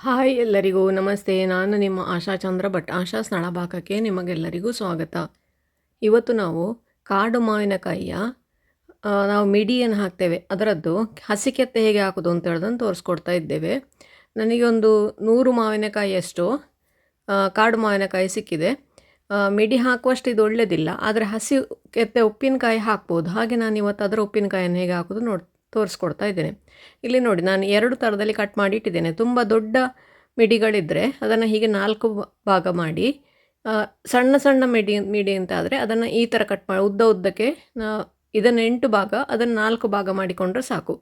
Hi ಎಲ್ಲರಿಗೂ ನಮಸ್ತೆ. ನಾನು ನಿಮ್ಮ ಆಶಾ ಚಂದ್ರ ಭಟ್. ಆಶಾಸ್ ನಳಭಾಗಕ್ಕೆ ನಿಮಗೆಲ್ಲರಿಗೂ ಸ್ವಾಗತ. ಇವತ್ತು ನಾವು ಕಾಡು ಮಾವಿನಕಾಯಿಯ ನಾವು ಮಿಡಿ ಏನು ಹಾಕ್ತೇವೆ ಅದರದ್ದು ಹಸಿಕೆತ್ತೆ ಹೇಗೆ ಹಾಕೋದು ಅಂತ ಹೇಳೋದನ್ನು ತೋರಿಸ್ಕೊಡ್ತಾ ಇದ್ದೇವೆ. ನನಗೆ ಒಂದು 100 ಮಾವಿನಕಾಯಿಯಷ್ಟು ಕಾಡು ಮಾವಿನಕಾಯಿ ಸಿಕ್ಕಿದೆ. ಮಿಡಿ ಹಾಕುವಷ್ಟು ಇದು ಒಳ್ಳೆಯದಿಲ್ಲ, ಆದರೆ ಹಸಿ ಕೆತ್ತೆ ಉಪ್ಪಿನಕಾಯಿ ಹಾಕ್ಬೋದು. ಹಾಗೆ ನಾನು ಇವತ್ತು ಅದರ ಉಪ್ಪಿನಕಾಯಿಯನ್ನು ಹೇಗೆ ಹಾಕೋದು ತೋರಿಸ್ಕೊಡ್ತಾ ಇದ್ದೇನೆ. ಇಲ್ಲಿ ನೋಡಿ, ನಾನು 2 ಥರದಲ್ಲಿ ಕಟ್ ಮಾಡಿ ಇಟ್ಟಿದ್ದೇನೆ. ತುಂಬ ದೊಡ್ಡ ಮಿಡಿಗಳಿದ್ದರೆ ಅದನ್ನು ಹೀಗೆ 4 ಭಾಗ ಮಾಡಿ, ಸಣ್ಣ ಸಣ್ಣ ಮಿಡಿ ಅಂತ ಆದರೆ ಅದನ್ನು ಈ ಥರ ಕಟ್ ಮಾಡಿ ಉದ್ದಕ್ಕೆ ಇದನ್ನು 8 ಭಾಗ, ಅದನ್ನು 4 ಭಾಗ ಮಾಡಿಕೊಂಡ್ರೆ ಸಾಕು.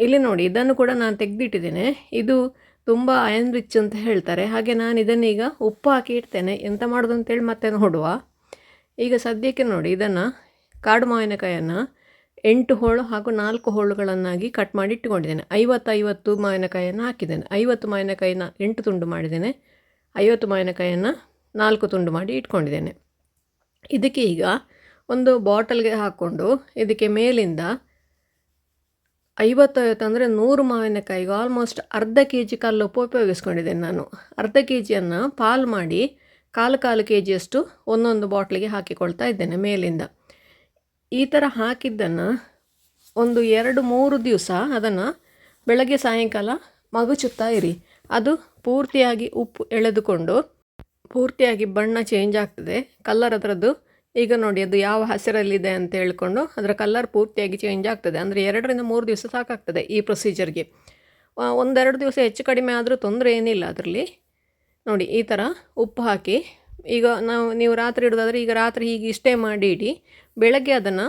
ಇಲ್ಲಿ ನೋಡಿ, ಇದನ್ನು ಕೂಡ ನಾನು ತೆಗೆದಿಟ್ಟಿದ್ದೇನೆ. ಇದು ತುಂಬ ಅಯನ್ ರಿಚ್ ಅಂತ ಹೇಳ್ತಾರೆ. ಹಾಗೆ ನಾನು ಇದನ್ನೀಗ ಉಪ್ಪು ಹಾಕಿ ಇಡ್ತೇನೆ. ಎಂತ ಮಾಡೋದು ಅಂತೇಳಿ ಮತ್ತೆ ನೋಡುವ. ಈಗ ಸದ್ಯಕ್ಕೆ ನೋಡಿ, ಇದನ್ನು ಕಾಡು ಮಾವಿನಕಾಯನ್ನು 8 ಹೋಳು ಹಾಗೂ 4 ಹೋಳುಗಳನ್ನಾಗಿ ಕಟ್ ಮಾಡಿ ಇಟ್ಟುಕೊಂಡಿದ್ದೇನೆ. 50 ಮಾವಿನಕಾಯಿಯನ್ನು ಹಾಕಿದ್ದೇನೆ. 50 ಮಾವಿನಕಾಯಿನ 8 ತುಂಡು ಮಾಡಿದ್ದೇನೆ. 50 ಮಾವಿನಕಾಯಿಯನ್ನು 4 ತುಂಡು ಮಾಡಿ ಇಟ್ಕೊಂಡಿದ್ದೇನೆ. ಇದಕ್ಕೆ ಈಗ ಒಂದು ಬಾಟಲ್ಗೆ ಹಾಕ್ಕೊಂಡು ಇದಕ್ಕೆ ಮೇಲಿಂದ 50 ಅಂದರೆ 100 ಮಾವಿನಕಾಯಿಗೆ ಆಲ್ಮೋಸ್ಟ್ ಅರ್ಧ kg ಕಲ್ಲುಪ್ಪು ಉಪಯೋಗಿಸ್ಕೊಂಡಿದ್ದೇನೆ ನಾನು. ಅರ್ಧ kgಯನ್ನು ಪಾಲು ಮಾಡಿ ಕಾಲು kgಯಷ್ಟು ಒಂದೊಂದು ಬಾಟ್ಲಿಗೆ ಹಾಕಿಕೊಳ್ತಾ ಇದ್ದೇನೆ ಮೇಲಿಂದ. ಈ ಥರ ಹಾಕಿದ್ದನ್ನು ಒಂದು 2-3 ದಿವಸ ಅದನ್ನು ಬೆಳಗ್ಗೆ ಸಾಯಂಕಾಲ ಮಗುಚುತ್ತಾ ಇರಿ. ಅದು ಪೂರ್ತಿಯಾಗಿ ಉಪ್ಪು ಎಳೆದುಕೊಂಡು ಪೂರ್ತಿಯಾಗಿ ಬಣ್ಣ ಚೇಂಜ್ ಆಗ್ತದೆ. ಕಲ್ಲರ್ ಅದರದ್ದು ಈಗ ನೋಡಿ, ಅದು ಯಾವ ಹಸಿರಲ್ಲಿದೆ ಅಂತ ಹೇಳ್ಕೊಂಡು ಅದರ ಕಲ್ಲರ್ ಪೂರ್ತಿಯಾಗಿ ಚೇಂಜ್ ಆಗ್ತದೆ. ಅಂದರೆ 2-3 ದಿವಸ ಸಾಕಾಗ್ತದೆ ಈ ಪ್ರೊಸೀಜರ್ಗೆ. 1-2 ದಿವಸ ಹೆಚ್ಚು ಕಡಿಮೆ ಆದರೂ ತೊಂದರೆ ಏನಿಲ್ಲ ಅದರಲ್ಲಿ. ನೋಡಿ, ಈ ಥರ ಉಪ್ಪು ಹಾಕಿ ಈಗ ನೀವು ರಾತ್ರಿ ಇಡೋದಾದರೆ ಈಗ ರಾತ್ರಿ ಹೀಗೆ ಇಷ್ಟೇ ಮಾಡಿ ಇಡಿ. ಬೆಳಗ್ಗೆ ಅದನ್ನು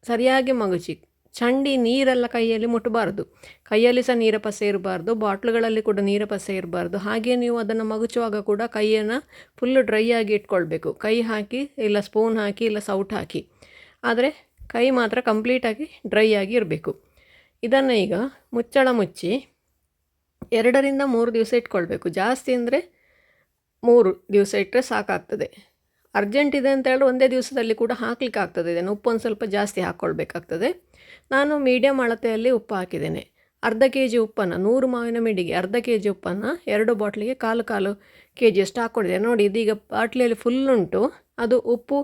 ಸರಿಯಾಗಿ ಮಗುಚಿ. ಚಂಡಿ ನೀರೆಲ್ಲ ಕೈಯಲ್ಲಿ ಮುಟ್ಟಬಾರ್ದು. ಕೈಯಲ್ಲಿ ಸಹ ನೀರ ಪಸೆ ಇರಬಾರ್ದು, ಬಾಟ್ಲುಗಳಲ್ಲಿ ಕೂಡ ನೀರ ಪಸೆ ಇರಬಾರ್ದು. ಹಾಗೆ ನೀವು ಅದನ್ನು ಮಗುಚುವಾಗ ಕೂಡ ಕೈಯನ್ನು ಫುಲ್ಲು ಡ್ರೈ ಆಗಿ ಇಟ್ಕೊಳ್ಬೇಕು. ಕೈ ಹಾಕಿ ಇಲ್ಲ ಸ್ಪೂನ್ ಹಾಕಿ ಇಲ್ಲ ಸೌಟ್ ಹಾಕಿ, ಆದರೆ ಕೈ ಮಾತ್ರ ಕಂಪ್ಲೀಟಾಗಿ ಡ್ರೈ ಆಗಿ ಇರಬೇಕು. ಇದನ್ನು ಈಗ ಮುಚ್ಚಳ ಮುಚ್ಚಿ 2-3 ದಿವಸ ಇಟ್ಕೊಳ್ಬೇಕು. ಜಾಸ್ತಿ ಅಂದರೆ 3 ದಿವಸ ಇಟ್ಟರೆ ಸಾಕಾಗ್ತದೆ. ಅರ್ಜೆಂಟ್ ಇದೆ ಅಂತ ಹೇಳಿದ್ರೆ ಒಂದೇ ದಿವಸದಲ್ಲಿ ಕೂಡ ಹಾಕ್ಲಿಕ್ಕೆ ಆಗ್ತದೆ. ಇದನ್ನು ಉಪ್ಪು ಒಂದು ಸ್ವಲ್ಪ ಜಾಸ್ತಿ ಹಾಕ್ಕೊಳ್ಬೇಕಾಗ್ತದೆ. ನಾನು ಮೀಡಿಯಮ್ ಅಳತೆಯಲ್ಲಿ ಉಪ್ಪು ಹಾಕಿದ್ದೇನೆ. ಅರ್ಧ kg ಉಪ್ಪನ್ನು 100 ಮಾವಿನ ಮಿಡಿಗೆ ಅರ್ಧ kg ಉಪ್ಪನ್ನು 2 ಬಾಟ್ಲಿಗೆ ಕಾಲು kgಯಷ್ಟು ಹಾಕ್ಕೊಂಡಿದ್ದೇನೆ. ನೋಡಿ, ಇದೀಗ ಬಾಟ್ಲಿಯಲ್ಲಿ ಫುಲ್ ಉಂಟು. ಅದು ಉಪ್ಪು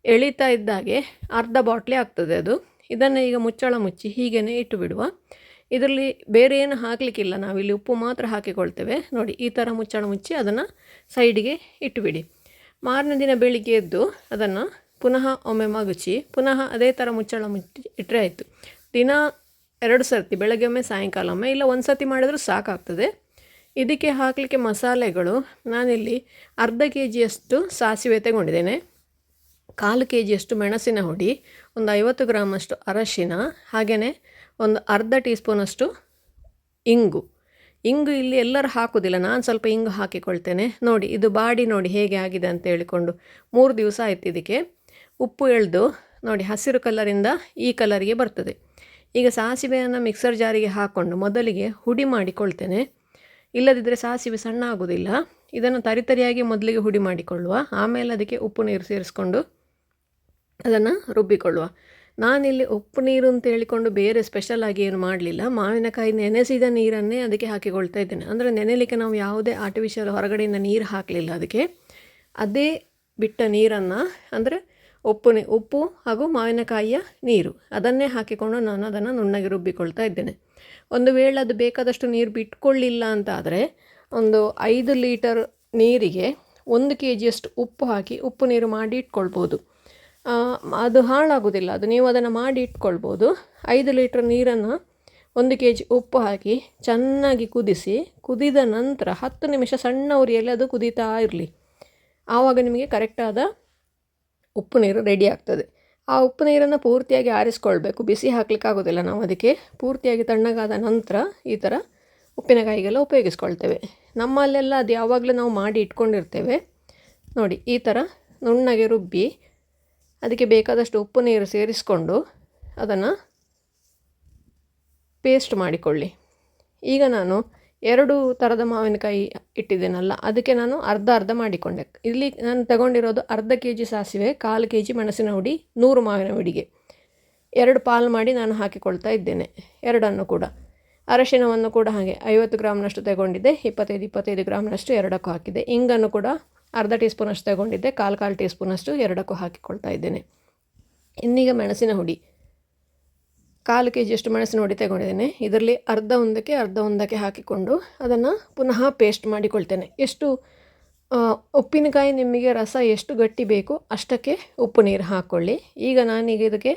ಎಳಿತಾ ಇದ್ದಾಗೆ ಅರ್ಧ ಬಾಟ್ಲಿ ಆಗ್ತದೆ ಅದು. ಇದನ್ನು ಈಗ ಮುಚ್ಚಳ ಮುಚ್ಚಿ ಹೀಗೇ ಇಟ್ಟು ಬಿಡುವ. ಇದರಲ್ಲಿ ಬೇರೆ ಏನು ಹಾಕಲಿಕ್ಕಿಲ್ಲ, ನಾವಿಲ್ಲಿ ಉಪ್ಪು ಮಾತ್ರ ಹಾಕಿಕೊಳ್ತೇವೆ. ನೋಡಿ, ಈ ಥರ ಮುಚ್ಚಳ ಮುಚ್ಚಿ ಅದನ್ನು ಸೈಡಿಗೆ ಇಟ್ಟುಬಿಡಿ. ಮಾರನೇ ದಿನ ಬೆಳಿಗ್ಗೆ ಎದ್ದು ಅದನ್ನು ಪುನಃ ಒಮ್ಮೆ ಮಗುಚಿ ಪುನಃ ಅದೇ ಥರ ಮುಚ್ಚಳ ಮುಚ್ಚಿ ಇಟ್ಟರೆ ಆಯಿತು. ದಿನ 2 ಸರ್ತಿ, ಬೆಳಗ್ಗೆ ಒಮ್ಮೆ ಸಾಯಂಕಾಲ ಒಮ್ಮೆ, ಇಲ್ಲ 1 ಸರ್ತಿ ಮಾಡಿದ್ರೂ ಸಾಕಾಗ್ತದೆ. ಇದಕ್ಕೆ ಹಾಕಲಿಕ್ಕೆ ಮಸಾಲೆಗಳು ನಾನಿಲ್ಲಿ ಅರ್ಧ kgಯಷ್ಟು ಸಾಸಿವೆ ತಗೊಂಡಿದ್ದೇನೆ, ಕಾಲು kgಯಷ್ಟು ಮೆಣಸಿನ ಹುಡಿ, ಒಂದು 50 ಗ್ರಾಮಷ್ಟು ಅರಶಿನ, ಹಾಗೆಯೇ ಒಂದು ಅರ್ಧ ಟೀ ಸ್ಪೂನಷ್ಟು ಇಂಗು ಇಲ್ಲಿ ಎಲ್ಲರೂ ಹಾಕೋದಿಲ್ಲ, ನಾನು ಸ್ವಲ್ಪ ಇಂಗು ಹಾಕಿಕೊಳ್ತೇನೆ. ನೋಡಿ, ಇದು ಬಾಡಿ ನೋಡಿ ಹೇಗೆ ಆಗಿದೆ ಅಂತ ಹೇಳಿಕೊಂಡು 3 ದಿವಸ ಆಯ್ತು. ಇದಕ್ಕೆ ಉಪ್ಪು ಎಳೆದು ನೋಡಿ ಹಸಿರು ಕಲರಿಂದ ಈ ಕಲರಿಗೆ ಬರ್ತದೆ. ಈಗ ಸಾಸಿವೆಯನ್ನು ಮಿಕ್ಸರ್ ಜಾರಿಗೆ ಹಾಕ್ಕೊಂಡು ಮೊದಲಿಗೆ ಹುಡಿ ಮಾಡಿಕೊಳ್ತೇನೆ. ಇಲ್ಲದಿದ್ದರೆ ಸಾಸಿವೆ ಸಣ್ಣ ಆಗೋದಿಲ್ಲ. ಇದನ್ನು ತರಿತರಿಯಾಗಿ ಮೊದಲಿಗೆ ಹುಡಿ ಮಾಡಿಕೊಳ್ಳುವ, ಆಮೇಲೆ ಅದಕ್ಕೆ ಉಪ್ಪು ನೀರು ಸೇರಿಸ್ಕೊಂಡು ಅದನ್ನು ರುಬ್ಬಿಕೊಳ್ಳುವ. ನಾನಿಲ್ಲಿ ಉಪ್ಪು ನೀರು ಅಂತ ಹೇಳಿಕೊಂಡು ಬೇರೆ ಸ್ಪೆಷಲಾಗಿ ಏನು ಮಾಡಲಿಲ್ಲ. ಮಾವಿನಕಾಯಿ ನೆನೆಸಿದ ನೀರನ್ನೇ ಅದಕ್ಕೆ ಹಾಕಿಕೊಳ್ತಾ ಇದ್ದೇನೆ. ಅಂದರೆ ನೆನೆಲಿಕ್ಕೆ ನಾವು ಯಾವುದೇ ಆರ್ಟಿಫಿಷಿಯಲ್ ಹೊರಗಡೆಯಿಂದ ನೀರು ಹಾಕಲಿಲ್ಲ ಅದಕ್ಕೆ. ಅದೇ ಬಿಟ್ಟ ನೀರನ್ನು, ಅಂದರೆ ಉಪ್ಪು ಹಾಗೂ ಮಾವಿನಕಾಯಿಯ ನೀರು ಅದನ್ನೇ ಹಾಕಿಕೊಂಡು ನಾನು ಅದನ್ನು ನುಣ್ಣಗೆ ರುಬ್ಬಿಕೊಳ್ತಾ ಇದ್ದೇನೆ. ಒಂದು ವೇಳೆ ಅದು ಬೇಕಾದಷ್ಟು ನೀರು ಬಿಟ್ಕೊಳ್ಳಿಲ್ಲ ಅಂತ ಆದರೆ ಒಂದು 5 ಲೀಟರ್ ನೀರಿಗೆ 1 kgಯಷ್ಟು ಉಪ್ಪು ಹಾಕಿ ಉಪ್ಪು ನೀರು ಮಾಡಿ ಇಟ್ಕೊಳ್ಬೋದು. ಅದು ಹಾಳಾಗೋದಿಲ್ಲ. ಅದು ನೀವು ಅದನ್ನು ಮಾಡಿ ಇಟ್ಕೊಳ್ಬೋದು. 5 ಲೀಟ್ರ್ ನೀರನ್ನು 1 kg ಉಪ್ಪು ಹಾಕಿ ಚೆನ್ನಾಗಿ ಕುದಿದ ನಂತರ 10 ನಿಮಿಷ ಸಣ್ಣ ಉರಿಯಲ್ಲಿ ಅದು ಕುದೀತಾ ಇರಲಿ. ಆವಾಗ ನಿಮಗೆ ಕರೆಕ್ಟಾದ ಉಪ್ಪು ನೀರು ರೆಡಿ ಆಗ್ತದೆ. ಆ ಉಪ್ಪು ನೀರನ್ನು ಪೂರ್ತಿಯಾಗಿ ಆರಿಸ್ಕೊಳ್ಬೇಕು, ಬಿಸಿ ಹಾಕಲಿಕ್ಕಾಗೋದಿಲ್ಲ. ನಾವು ಅದಕ್ಕೆ ಪೂರ್ತಿಯಾಗಿ ತಣ್ಣಗಾದ ನಂತರ ಈ ಥರ ಉಪ್ಪಿನಕಾಯಿಗೆಲ್ಲ ಉಪಯೋಗಿಸ್ಕೊಳ್ತೇವೆ. ನಮ್ಮಲ್ಲೆಲ್ಲ ಅದು ಯಾವಾಗಲೂ ನಾವು ಮಾಡಿ ಇಟ್ಕೊಂಡಿರ್ತೇವೆ. ನೋಡಿ, ಈ ಥರ ನುಣ್ಣಗೆ ರುಬ್ಬಿ ಅದಕ್ಕೆ ಬೇಕಾದಷ್ಟು ಉಪ್ಪು ನೀರು ಸೇರಿಸ್ಕೊಂಡು ಅದನ್ನು ಪೇಸ್ಟ್ ಮಾಡಿಕೊಳ್ಳಿ. ಈಗ ನಾನು 2 ಥರದ ಮಾವಿನಕಾಯಿ ಇಟ್ಟಿದ್ದೇನಲ್ಲ, ಅದಕ್ಕೆ ನಾನು ಅರ್ಧ ಮಾಡಿಕೊಂಡೆ. ಇಲ್ಲಿ ನಾನು ತಗೊಂಡಿರೋದು ಅರ್ಧ kg ಸಾಸಿವೆ, ಕಾಲು kg ಮೆಣಸಿನ ಹುಡಿ, 100 ಮಾವಿನ ಹುಡಿಗೆ 2 ಪಾಲು ಮಾಡಿ ನಾನು ಹಾಕಿಕೊಳ್ತಾ ಇದ್ದೇನೆ. ಎರಡನ್ನು ಕೂಡ ಅರಶಿನವನ್ನು ಕೂಡ ಹಾಗೆ 50 ಗ್ರಾಮ್ನಷ್ಟು ತಗೊಂಡಿದ್ದೆ, 25 ಗ್ರಾಮ್ನಷ್ಟು ಎರಡಕ್ಕೂ ಹಾಕಿದ್ದೆ. ಇಂಗನ್ನು ಕೂಡ ಅರ್ಧ ಟೀ ಸ್ಪೂನಷ್ಟು ತಗೊಂಡಿದ್ದೆ, ಕಾಲು ಟೀ ಸ್ಪೂನಷ್ಟು ಎರಡಕ್ಕೂ ಹಾಕಿಕೊಳ್ತಾ ಇದ್ದೇನೆ. ಇನ್ನೀಗ ಮೆಣಸಿನ ಹುಡಿ 1/4 kg ಅಷ್ಟು ಮೆಣಸಿನ ಹುಡಿ ತಗೊಂಡಿದ್ದೇನೆ. ಇದರಲ್ಲಿ ಅರ್ಧ ಒಂದಕ್ಕೆ ಹಾಕಿಕೊಂಡು ಅದನ್ನು ಪುನಃ ಪೇಸ್ಟ್ ಮಾಡಿಕೊಳ್ತೇನೆ. ಎಷ್ಟು ಉಪ್ಪಿನಕಾಯಿ ನಿಮಗೆ ರಸ ಎಷ್ಟು ಗಟ್ಟಿ ಬೇಕು ಅಷ್ಟಕ್ಕೆ ಉಪ್ಪು ನೀರು ಹಾಕ್ಕೊಳ್ಳಿ. ಈಗ ನಾನೀಗ ಇದಕ್ಕೆ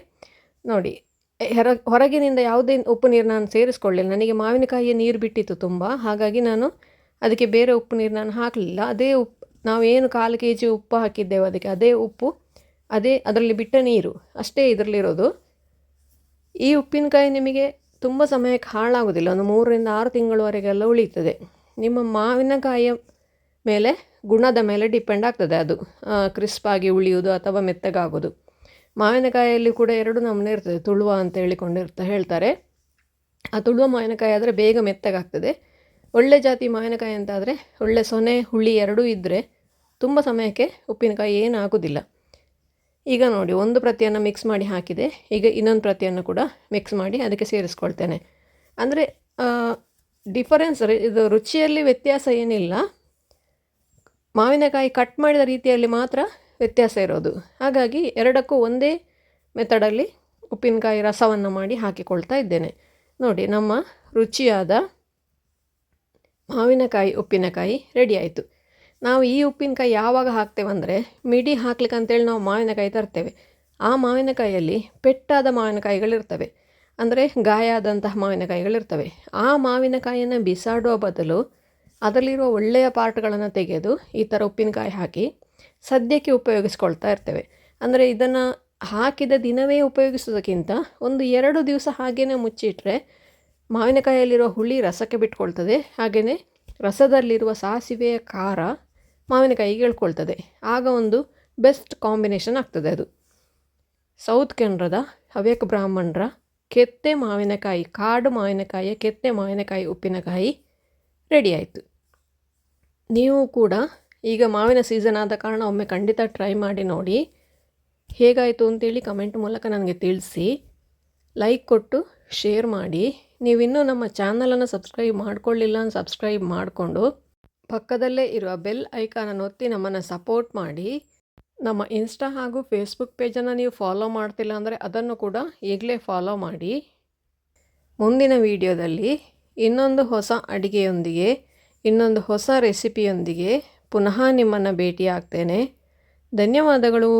ನೋಡಿ ಹೊರಗಿನಿಂದ ಯಾವುದೇ ಉಪ್ಪು ನೀರು ನಾನು ಸೇರಿಸ್ಕೊಳ್ಳಿಲ್ಲ. ನನಗೆ ಮಾವಿನಕಾಯಿಯ ನೀರು ಬಿಟ್ಟಿತ್ತು ತುಂಬ, ಹಾಗಾಗಿ ನಾನು ಅದಕ್ಕೆ ಬೇರೆ ಉಪ್ಪು ನೀರು ನಾನು ಹಾಕಲಿಲ್ಲ. ಅದೇ ಉಪ್ಪು ನಾವೇನು 1/4 kg ಉಪ್ಪು ಹಾಕಿದ್ದೇವೆ ಅದಕ್ಕೆ ಅದೇ ಉಪ್ಪು, ಅದೇ ಅದರಲ್ಲಿ ಬಿಟ್ಟ ನೀರು ಅಷ್ಟೇ ಇದರಲ್ಲಿರೋದು. ಈ ಉಪ್ಪಿನಕಾಯಿ ನಿಮಗೆ ತುಂಬ ಸಮಯಕ್ಕೆ ಹಾಳಾಗೋದಿಲ್ಲ, ಒಂದು 3 ರಿಂದ 6 ತಿಂಗಳವರೆಗೆಲ್ಲ ಉಳಿಯುತ್ತದೆ. ನಿಮ್ಮ ಮಾವಿನಕಾಯಿಯ ಮೇಲೆ ಗುಣದ ಮೇಲೆ ಡಿಪೆಂಡ್ ಆಗ್ತದೆ ಅದು ಕ್ರಿಸ್ಪಾಗಿ ಉಳಿಯುವುದು ಅಥವಾ ಮೆತ್ತಗಾಗೋದು. ಮಾವಿನಕಾಯಿಯಲ್ಲಿ ಕೂಡ 2 ನಮೂನೆ ಇರ್ತದೆ, ತುಳುವ ಅಂತ ಹೇಳ್ತಾರೆ. ಆ ತುಳುವ ಮಾವಿನಕಾಯಿ ಆದರೆ ಬೇಗ ಮೆತ್ತಗಾಗ್ತದೆ. ಒಳ್ಳೆ ಜಾತಿ ಮಾವಿನಕಾಯಿ ಅಂತಾದರೆ ಒಳ್ಳೆ ಸೊನೆ ಹುಳಿ ಎರಡೂ ಇದ್ದರೆ ತುಂಬ ಸಮಯಕ್ಕೆ ಉಪ್ಪಿನಕಾಯಿ ಏನಾಗೋದಿಲ್ಲ. ಈಗ ನೋಡಿ ಒಂದು ಪ್ರತಿಯನ್ನು ಮಿಕ್ಸ್ ಮಾಡಿ ಹಾಕಿದೆ. ಈಗ ಇನ್ನೊಂದು ಪ್ರತಿಯನ್ನು ಕೂಡ ಮಿಕ್ಸ್ ಮಾಡಿ ಅದಕ್ಕೆ ಸೇರಿಸ್ಕೊಳ್ತೇನೆ. ಅಂದರೆ ಡಿಫರೆನ್ಸ್ ಇದು ರುಚಿಯಲ್ಲಿ ವ್ಯತ್ಯಾಸ ಏನಿಲ್ಲ, ಮಾವಿನಕಾಯಿ ಕಟ್ ಮಾಡಿದ ರೀತಿಯಲ್ಲಿ ಮಾತ್ರ ವ್ಯತ್ಯಾಸ ಇರೋದು. ಹಾಗಾಗಿ ಎರಡಕ್ಕೂ ಒಂದೇ ಮೆಥಡಲ್ಲಿ ಉಪ್ಪಿನಕಾಯಿ ರಸವನ್ನು ಮಾಡಿ ಹಾಕಿಕೊಳ್ತಾ ಇದ್ದೇನೆ. ನೋಡಿ ನಮ್ಮ ರುಚಿಯಾದ ಮಾವಿನಕಾಯಿ ಉಪ್ಪಿನಕಾಯಿ ರೆಡಿ ಆಯಿತು. ನಾವು ಈ ಉಪ್ಪಿನಕಾಯಿ ಯಾವಾಗ ಹಾಕ್ತೇವೆಂದರೆ ಮಿಡಿ ಹಾಕ್ಲಿಕ್ಕೆ ಅಂತೇಳಿ ನಾವು ಮಾವಿನಕಾಯಿ ತರ್ತೇವೆ. ಆ ಮಾವಿನಕಾಯಿಯಲ್ಲಿ ಪೆಟ್ಟಾದ ಮಾವಿನಕಾಯಿಗಳಿರ್ತವೆ, ಅಂದರೆ ಗಾಯ ಆದಂತಹ ಮಾವಿನಕಾಯಿಗಳಿರ್ತವೆ. ಆ ಮಾವಿನಕಾಯಿಯನ್ನು ಬಿಸಾಡುವ ಬದಲು ಅದರಲ್ಲಿರುವ ಒಳ್ಳೆಯ ಪಾರ್ಟ್ಗಳನ್ನು ತೆಗೆದು ಈ ಥರ ಉಪ್ಪಿನಕಾಯಿ ಹಾಕಿ ಸದ್ಯಕ್ಕೆ ಉಪಯೋಗಿಸ್ಕೊಳ್ತಾ ಇರ್ತೇವೆ. ಅಂದರೆ ಇದನ್ನು ಹಾಕಿದ ದಿನವೇ ಉಪಯೋಗಿಸೋದಕ್ಕಿಂತ ಒಂದು 2 ದಿವಸ ಹಾಗೆಯೇ ಮುಚ್ಚಿಟ್ರೆ ಮಾವಿನಕಾಯಿಯಲ್ಲಿರುವ ಹುಳಿ ರಸಕ್ಕೆ ಬಿಟ್ಕೊಳ್ತದೆ, ಹಾಗೆಯೇ ರಸದಲ್ಲಿರುವ ಸಾಸಿವೆಯ ಖಾರ ಮಾವಿನಕಾಯಿಗೆ ಇಳ್ಕೊಳ್ತದೆ. ಆಗ ಒಂದು ಬೆಸ್ಟ್ ಕಾಂಬಿನೇಷನ್ ಆಗ್ತದೆ ಅದು. ಸೌತ್ ಕೆನರಾದ ಹವ್ಯಕ ಬ್ರಾಹ್ಮಣರ ಕೆತ್ತೆ ಮಾವಿನಕಾಯಿ, ಕಾಡು ಮಾವಿನಕಾಯಿಯ ಕೆತ್ತೆ ಮಾವಿನಕಾಯಿ ಉಪ್ಪಿನಕಾಯಿ ರೆಡಿ ಆಯಿತು. ನೀವು ಕೂಡ ಈಗ ಮಾವಿನ ಸೀಸನ್ ಆದ ಕಾರಣ ಒಮ್ಮೆ ಖಂಡಿತ ಟ್ರೈ ಮಾಡಿ ನೋಡಿ. ಹೇಗಾಯಿತು ಅಂತೇಳಿ ಕಮೆಂಟ್ ಮೂಲಕ ನನಗೆ ತಿಳಿಸಿ. ಲೈಕ್ ಕೊಟ್ಟು ಶೇರ್ ಮಾಡಿ. ನೀವಿನ್ನೂ ನಮ್ಮ ಚಾನಲನ್ನು ಸಬ್ಸ್ಕ್ರೈಬ್ ಮಾಡಿಕೊಳ್ಳಿಲ್ಲ ಅಂತ ಸಬ್ಸ್ಕ್ರೈಬ್ ಮಾಡಿಕೊಂಡು ಪಕ್ಕದಲ್ಲೇ ಇರುವ ಬೆಲ್ ಐಕಾನನ್ನು ಒತ್ತಿ ನಮ್ಮನ್ನು ಸಪೋರ್ಟ್ ಮಾಡಿ. ನಮ್ಮ ಇನ್ಸ್ಟಾ ಹಾಗೂ ಫೇಸ್ಬುಕ್ ಪೇಜನ್ನು ನೀವು ಫಾಲೋ ಮಾಡ್ತಿಲ್ಲ ಅಂದರೆ ಅದನ್ನು ಕೂಡ ಈಗಲೇ ಫಾಲೋ ಮಾಡಿ. ಮುಂದಿನ ವಿಡಿಯೋದಲ್ಲಿ ಇನ್ನೊಂದು ಹೊಸ ಅಡಿಗೆಯೊಂದಿಗೆ, ಇನ್ನೊಂದು ಹೊಸ ರೆಸಿಪಿಯೊಂದಿಗೆ ಪುನಃ ನಿಮ್ಮನ್ನು ಭೇಟಿಯಾಗ್ತೇನೆ. ಧನ್ಯವಾದಗಳು.